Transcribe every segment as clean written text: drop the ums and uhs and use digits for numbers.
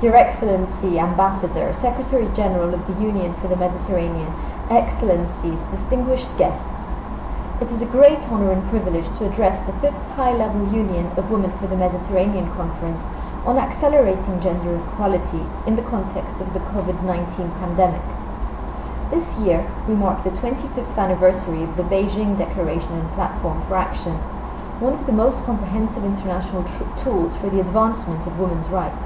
Your Excellency, Ambassador, Secretary General of the Union for the Mediterranean, Excellencies, distinguished guests, it is a great honour and privilege to address the 5th High-Level Union of Women for the Mediterranean Conference on accelerating gender equality in the context of the COVID-19 pandemic. This year, we mark the 25th anniversary of the Beijing Declaration and Platform for Action, one of the most comprehensive international tools for the advancement of women's rights.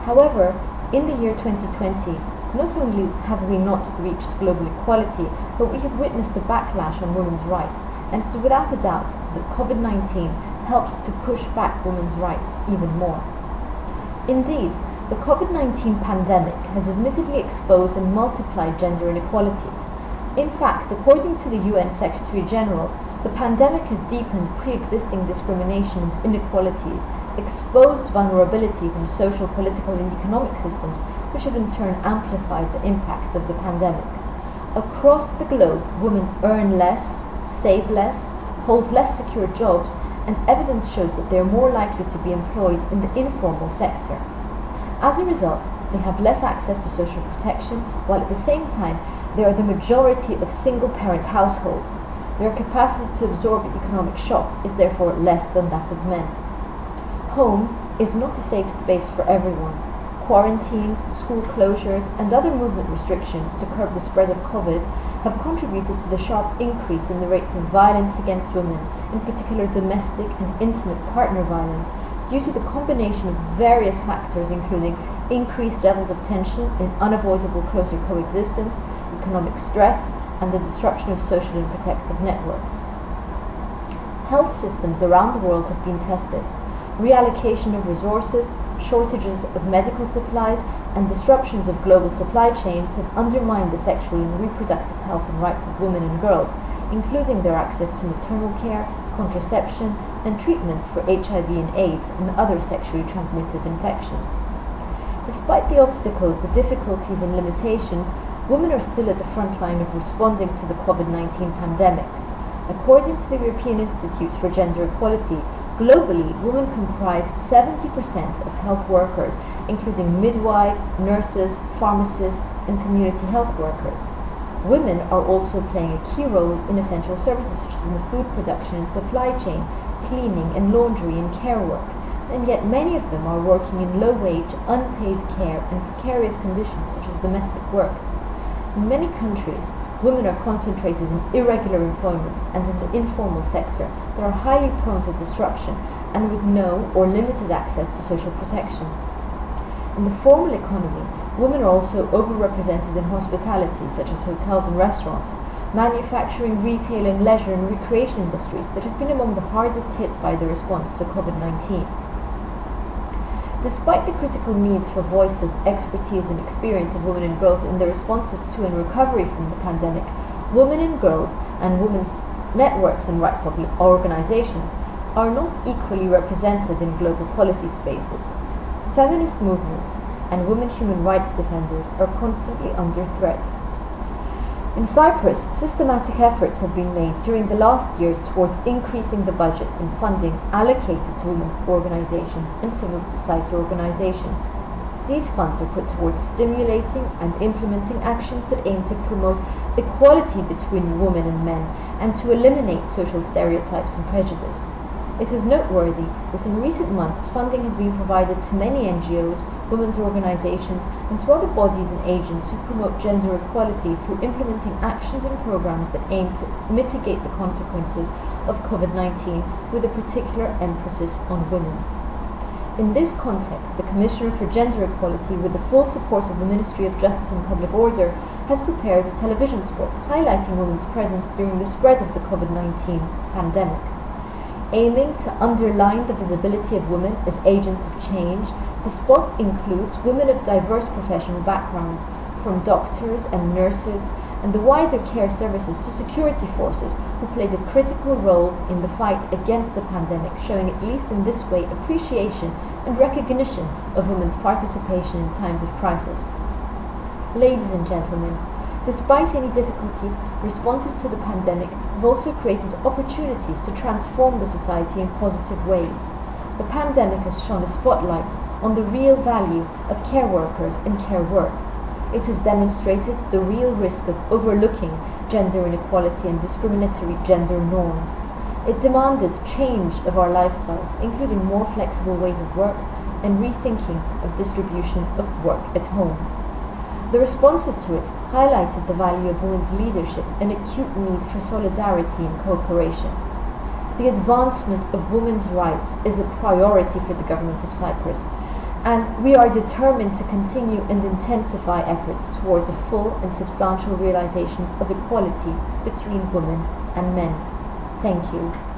However, in the year 2020, not only have we not reached global equality, but we have witnessed a backlash on women's rights, and it is without a doubt that COVID-19 helped to push back women's rights even more. Indeed, the COVID-19 pandemic has admittedly exposed and multiplied gender inequalities. In fact, according to the UN Secretary General, the pandemic has deepened pre-existing discrimination and inequalities, exposed vulnerabilities in social, political and economic systems, which have in turn amplified the impacts of the pandemic. Across the globe, women earn less, save less, hold less secure jobs, and evidence shows that they are more likely to be employed in the informal sector. As a result, they have less access to social protection, while at the same time, they are the majority of single-parent households. Their capacity to absorb economic shock is therefore less than that of men. Home is not a safe space for everyone. Quarantines, school closures, and other movement restrictions to curb the spread of COVID have contributed to the sharp increase in the rates of violence against women, in particular domestic and intimate partner violence, due to the combination of various factors including increased levels of tension in unavoidable closer coexistence, economic stress, and the disruption of social and protective networks. Health systems around the world have been tested. Reallocation of resources, shortages of medical supplies, and disruptions of global supply chains have undermined the sexual and reproductive health and rights of women and girls, including their access to maternal care, contraception, and treatments for HIV and AIDS and other sexually transmitted infections. Despite the obstacles, the difficulties and limitations, women are still at the front line of responding to the COVID-19 pandemic. According to the European Institute for Gender Equality, globally, women comprise 70% of health workers, including midwives, nurses, pharmacists, and community health workers. Women are also playing a key role in essential services such as in the food production and supply chain, cleaning and laundry and care work, and yet many of them are working in low-wage, unpaid care and precarious conditions such as domestic work. In many countries, women are concentrated in irregular employment and in the informal sector that are highly prone to disruption and with no or limited access to social protection. In the formal economy, women are also overrepresented in hospitality such as hotels and restaurants, manufacturing, retail and leisure and recreation industries that have been among the hardest hit by the response to COVID-19. Despite the critical needs for voices, expertise and experience of women and girls in the responses to and recovery from the pandemic, women and girls and women's networks and rights organizations are not equally represented in global policy spaces. Feminist movements and women human rights defenders are constantly under threat. In Cyprus, systematic efforts have been made during the last years towards increasing the budget and funding allocated to women's organizations and civil society organizations. These funds are put towards stimulating and implementing actions that aim to promote equality between women and men and to eliminate social stereotypes and prejudice. It is noteworthy that in recent months funding has been provided to many NGOs, women's organizations, and to other bodies and agents who promote gender equality through implementing actions and programs that aim to mitigate the consequences of COVID-19 with a particular emphasis on women. In this context, the Commissioner for Gender Equality, with the full support of the Ministry of Justice and Public Order, has prepared a television spot highlighting women's presence during the spread of the COVID-19 pandemic. Aiming to underline the visibility of women as agents of change, the spot includes women of diverse professional backgrounds, from doctors and nurses and the wider care services to security forces who played a critical role in the fight against the pandemic, showing at least in this way appreciation and recognition of women's participation in times of crisis. Ladies and gentlemen, despite any difficulties, responses to the pandemic have also created opportunities to transform the society in positive ways. The pandemic has shone a spotlight on the real value of care workers and care work. It has demonstrated the real risk of overlooking gender inequality and discriminatory gender norms. It demanded change of our lifestyles, including more flexible ways of work and rethinking of distribution of work at home. The responses to it highlighted the value of women's leadership and acute need for solidarity and cooperation. The advancement of women's rights is a priority for the Government of Cyprus, and we are determined to continue and intensify efforts towards a full and substantial realization of equality between women and men. Thank you.